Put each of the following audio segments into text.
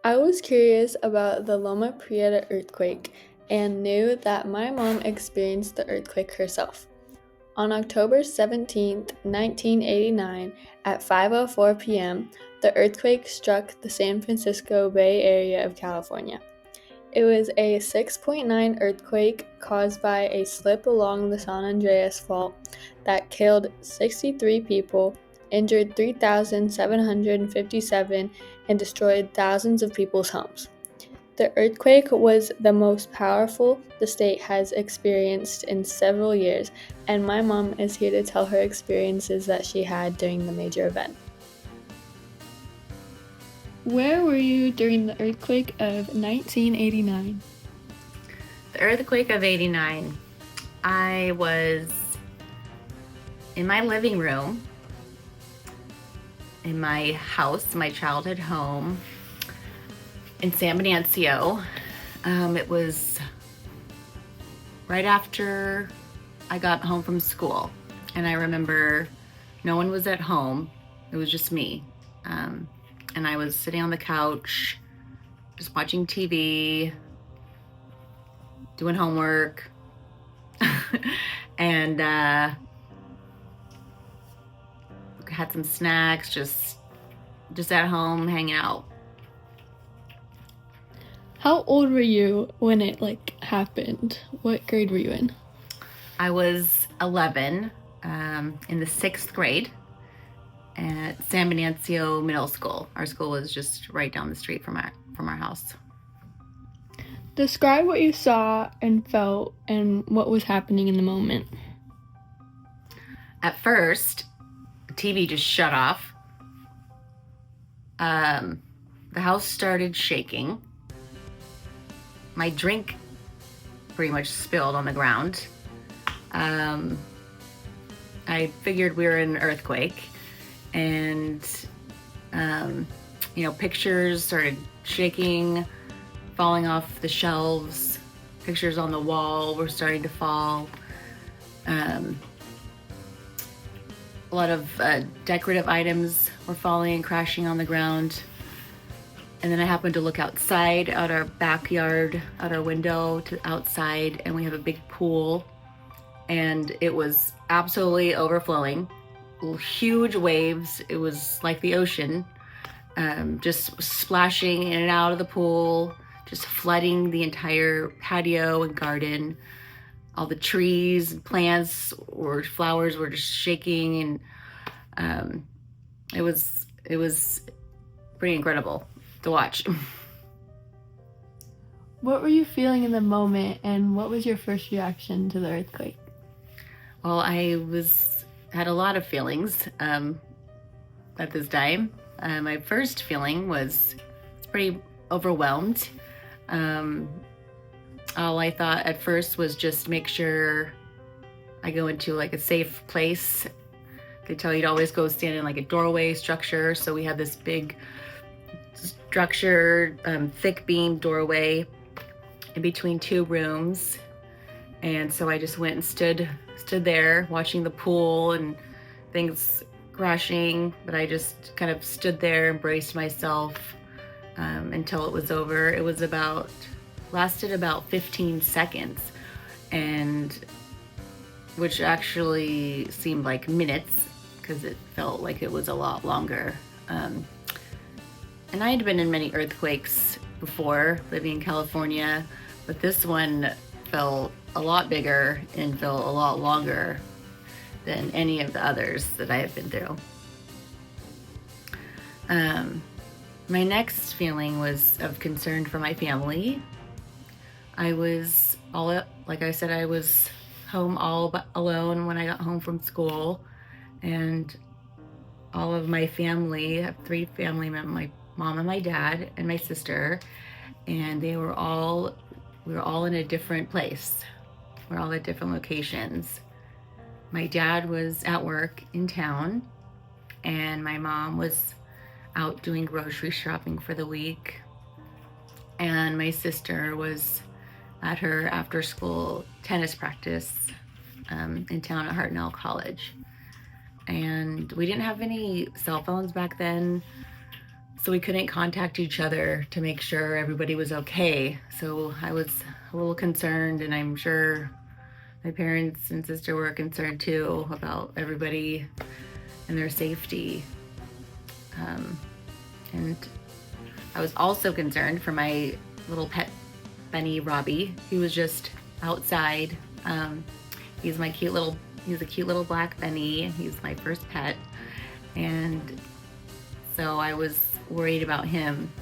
I was curious about the Loma Prieta earthquake and knew that my mom experienced the earthquake herself. On October 17th, 1989, at 5:04 p.m., the earthquake struck the San Francisco Bay Area of California. It was a 6.9 earthquake caused by a slip along the San Andreas Fault that killed 63 people, injured 3,757, and destroyed thousands of people's homes. The earthquake was the most powerful the state has experienced in several years, and my mom is here to tell her experiences that she had during the major event. Where were you during the earthquake of 1989? The earthquake of 89, I was in my living room, in my house, my childhood home in San Venancio. It was right after I got home from school, and I remember no one was at home. It was just me. And I was sitting on the couch, just watching TV, doing homework, and had some snacks, just at home hanging out. How old were you when it happened? What grade were you in? I was 11, in the 6th grade at San Venancio Middle School. Our school was just right down the street from our house. Describe what you saw and felt and what was happening in the moment. At first, the TV just shut off. The house started shaking. My drink pretty much spilled on the ground. I figured we were in an earthquake, and pictures started shaking, falling off the shelves. Pictures on the wall were starting to fall. A lot of decorative items were falling and crashing on the ground. And then I happened to look outside, out our backyard, out our window to outside, and we have a big pool. And it was absolutely overflowing. Huge waves. It was like the ocean, just splashing in and out of the pool, just flooding the entire patio and garden. All the trees and plants or flowers were just shaking, and it was pretty incredible to watch. What were you feeling in the moment, and what was your first reaction to the earthquake? Well, I had a lot of feelings at this time. My first feeling was pretty overwhelmed. All I thought at first was just make sure I go into a safe place. They tell you to always go stand in a doorway structure. So we had this big structure, thick beam doorway in between two rooms. And so I just went and stood there watching the pool and things crashing, but I just kind of stood there and braced myself until it was over. It was lasted about 15 seconds, and which actually seemed like minutes because it felt like it was a lot longer. And I had been in many earthquakes before living in California, but this one felt a lot bigger and felt a lot longer than any of the others that I have been through. My next feeling was of concern for my family. I was like I said, I was home all alone when I got home from school, and all of my family, I have 3 family members, my mom and my dad and my sister, and we were all in a different place. We're all at different locations. My dad was at work in town, and my mom was out doing grocery shopping for the week, and my sister was at her after-school tennis practice in town at Hartnell College. And we didn't have any cell phones back then, so we couldn't contact each other to make sure everybody was okay. So I was a little concerned, and I'm sure my parents and sister were concerned too about everybody and their safety. And I was also concerned for my little pet bunny, Robbie. He was just outside. He's a cute little black bunny, and he's my first pet. And so I was worried about him.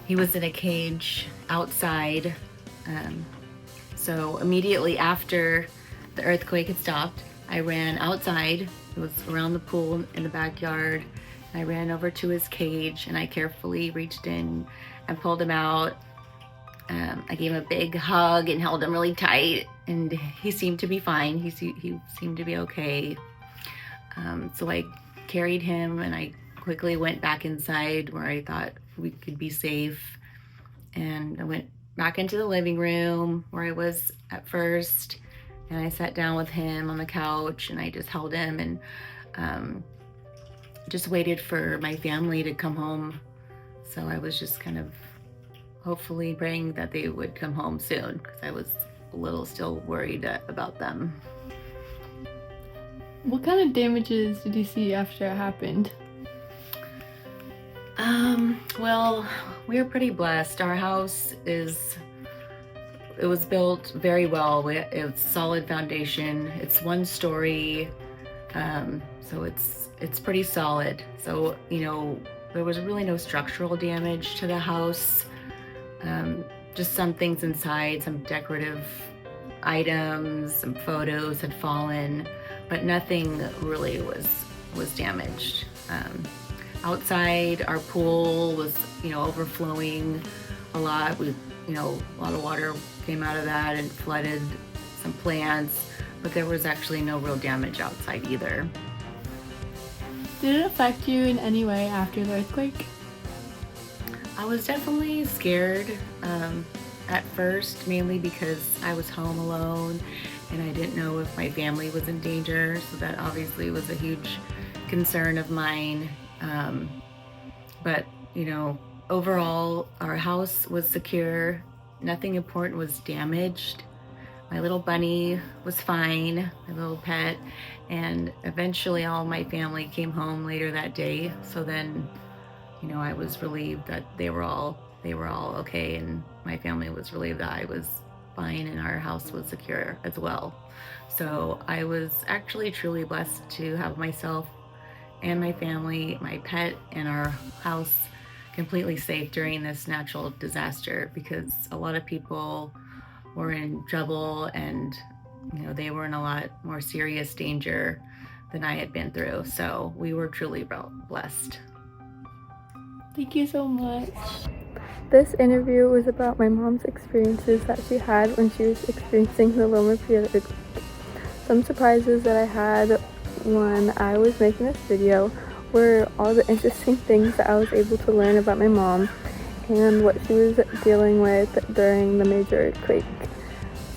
He was in a cage outside. So immediately after the earthquake had stopped, I ran outside. It was around the pool in the backyard. I ran over to his cage, and I carefully reached in and pulled him out. I gave him a big hug and held him really tight, and he seemed to be fine. He seemed to be okay. So I carried him, and I quickly went back inside where I thought we could be safe. And I went back into the living room where I was at first, and I sat down with him on the couch, and I just held him and just waited for my family to come home. So I was just kind of hopefully praying that they would come home soon, because I was a little still worried about them. What kind of damages did you see after it happened? Well, we were pretty blessed. Our house it was built very well. It's solid foundation. It's one story, so it's pretty solid. So, there was really no structural damage to the house. Just some things inside, some decorative items, some photos had fallen, but nothing really was damaged. Outside, our pool was, overflowing a lot. A lot of water came out of that and flooded some plants, but there was actually no real damage outside either. Did it affect you in any way after the earthquake? I was definitely scared at first, mainly because I was home alone and I didn't know if my family was in danger, so that obviously was a huge concern of mine. But overall, our house was secure. Nothing important was damaged. My little bunny was fine, my little pet, and eventually all my family came home later that day. So then, I was relieved that they were all okay, and my family was relieved that I was fine and our house was secure as well. So I was actually truly blessed to have myself and my family, my pet, and our house completely safe during this natural disaster, because a lot of people were in trouble and they were in a lot more serious danger than I had been through. So we were truly blessed. Thank you so much. This interview was about my mom's experiences that she had when she was experiencing the Loma Prieta earthquake. Some surprises that I had when I was making this video were all the interesting things that I was able to learn about my mom and what she was dealing with during the major earthquake.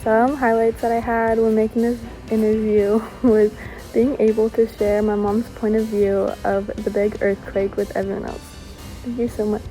Some highlights that I had when making this interview was being able to share my mom's point of view of the big earthquake with everyone else. Thank you so much.